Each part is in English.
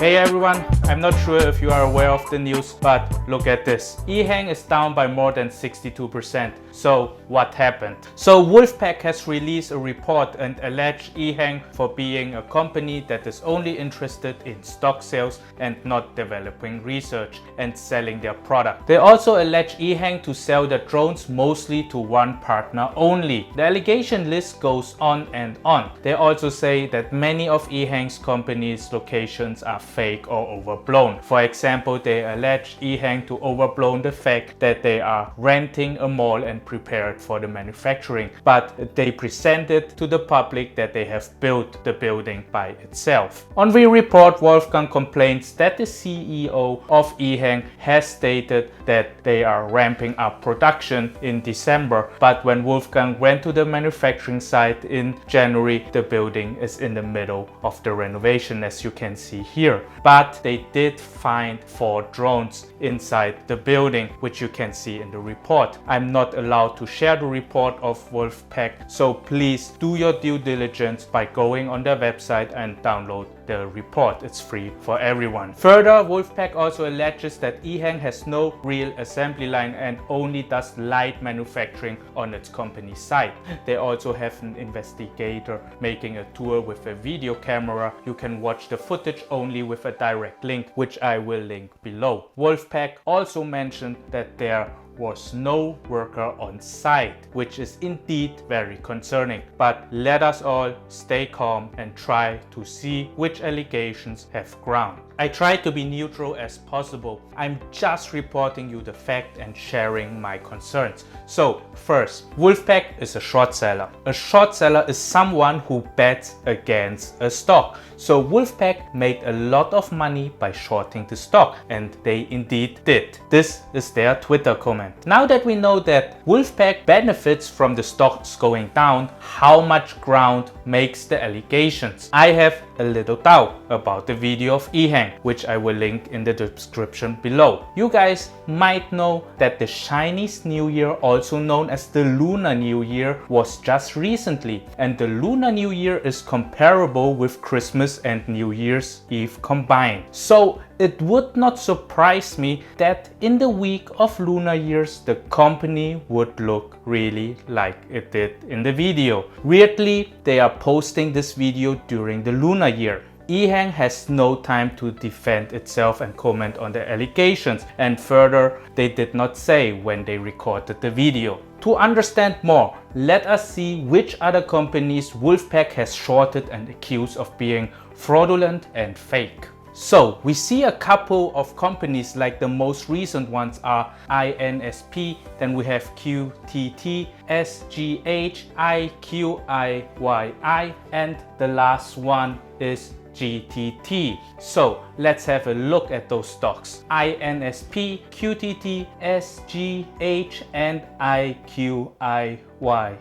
Hey everyone, I'm not sure if you are aware of the news, but look at this. Ehang is down by more than 62%. So what happened? So Wolfpack has released a report and alleged Ehang for being a company that is only interested in stock sales and not developing research and selling their product. They also allege Ehang to sell their drones mostly to one partner only. The allegation list goes on and on. They also say that many of Ehang's company's locations are fake or overblown. For example, they allege Ehang to overblown the fact that they are renting a mall and prepared for the manufacturing, but they presented to the public that they have built the building by itself. On the report, Wolfgang complains that the CEO of Ehang has stated that they are ramping up production in December, but when Wolfgang went to the manufacturing site in January, the building is in the middle of the renovation, as you can see here. But they did find 4 drones inside the building, which you can see in the report. I'm not allowed to share the report of Wolfpack, so please do your due diligence by going on their website and download the report. It's free for everyone. Further, Wolfpack also alleges that Ehang has no real assembly line and only does light manufacturing on its company site. They also have an investigator making a tour with a video camera. You can watch the footage only with a direct link, which I will link below. Wolfpack also mentioned that there was no worker on site, which is indeed very concerning. But let us all stay calm and try to see which allegations have ground. I try to be neutral as possible. I'm just reporting you the fact and sharing my concerns. So first, Wolfpack is a short seller. A short seller is someone who bets against a stock. So Wolfpack made a lot of money by shorting the stock, and they indeed did. This is their Twitter comment. Now that we know that Wolfpack benefits from the stocks going down, how much ground makes the allegations? I have a little doubt about the video of Ehang, which I will link in the description below. You guys might know that the Chinese New Year, also known as the Lunar New Year, was just recently, and the Lunar New Year is comparable with Christmas and New Year's Eve combined. So it would not surprise me that in the week of Lunar Years the company would look really like it did in the video. Weirdly, they are posting this video during the Lunar Year. Ehang has no time to defend itself and comment on the allegations, and further, they did not say when they recorded the video. To understand more, let us see which other companies Wolfpack has shorted and accused of being fraudulent and fake. So we see a couple of companies, like the most recent ones are INSP, then we have QTT, SGH, IQIYI, and the last one is GTT. So let's have a look at those stocks. INSP, QTT, SGH, and IQIYI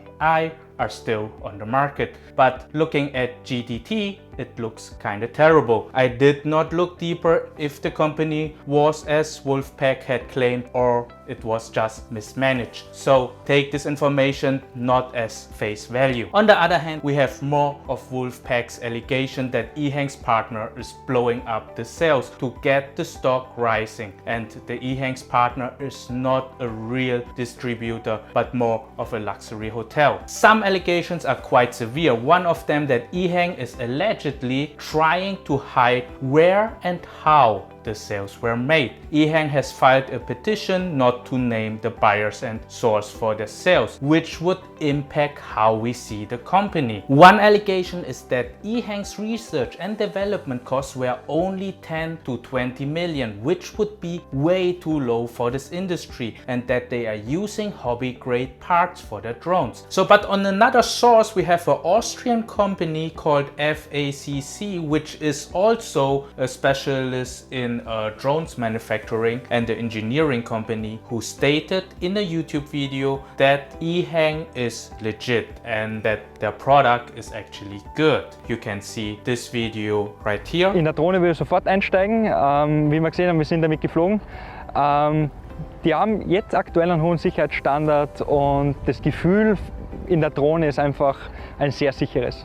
are still on the market, but looking at GTT, it looks kinda terrible. I did not look deeper if the company was as Wolfpack had claimed or it was just mismanaged. So take this information not as face value. On the other hand, we have more of Wolfpack's allegation that Ehang's partner is blowing up the sales to get the stock rising, and the Ehang's partner is not a real distributor but more of a luxury hotel. Some allegations are quite severe. One of them that Ehang is allegedly trying to hide where and how the sales were made. Ehang has filed a petition not to name the buyers and source for the sales, which would impact how we see the company. One allegation is that Ehang's research and development costs were only 10 to 20 million, which would be way too low for this industry, and that they are using hobby grade parts for their drones. So, but on another source, we have an Austrian company called FACC, which is also a specialist in drones manufacturing and the engineering company, who stated in a YouTube video that Ehang is legit and that their product is actually good. You can see this video right here. In der Drohne will ich sofort einsteigen. Wie wir gesehen haben, wir sind damit geflogen. Die haben jetzt aktuell einen hohen Sicherheitsstandard und das Gefühl in der Drohne ist einfach ein sehr sicheres.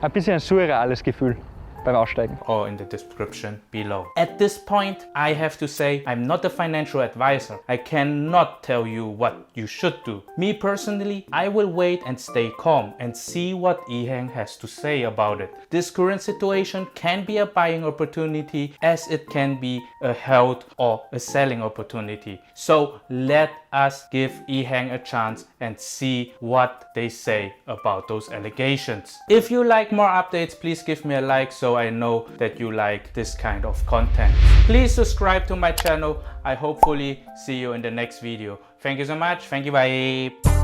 Ein bisschen ein surreales Gefühl. beim Aussteigen. Or in the description below. At this point, I have to say I'm not a financial advisor. I cannot tell you what you should do. Me personally, I will wait and stay calm and see what Ehang has to say about it. This current situation can be a buying opportunity as it can be a held or a selling opportunity. So let us give Ehang a chance and see what they say about those allegations. If you like more updates, please give me a like so I know that you like this kind of content. Please subscribe to my channel. I hopefully see you in the next video. Thank you so much. Thank you. Bye.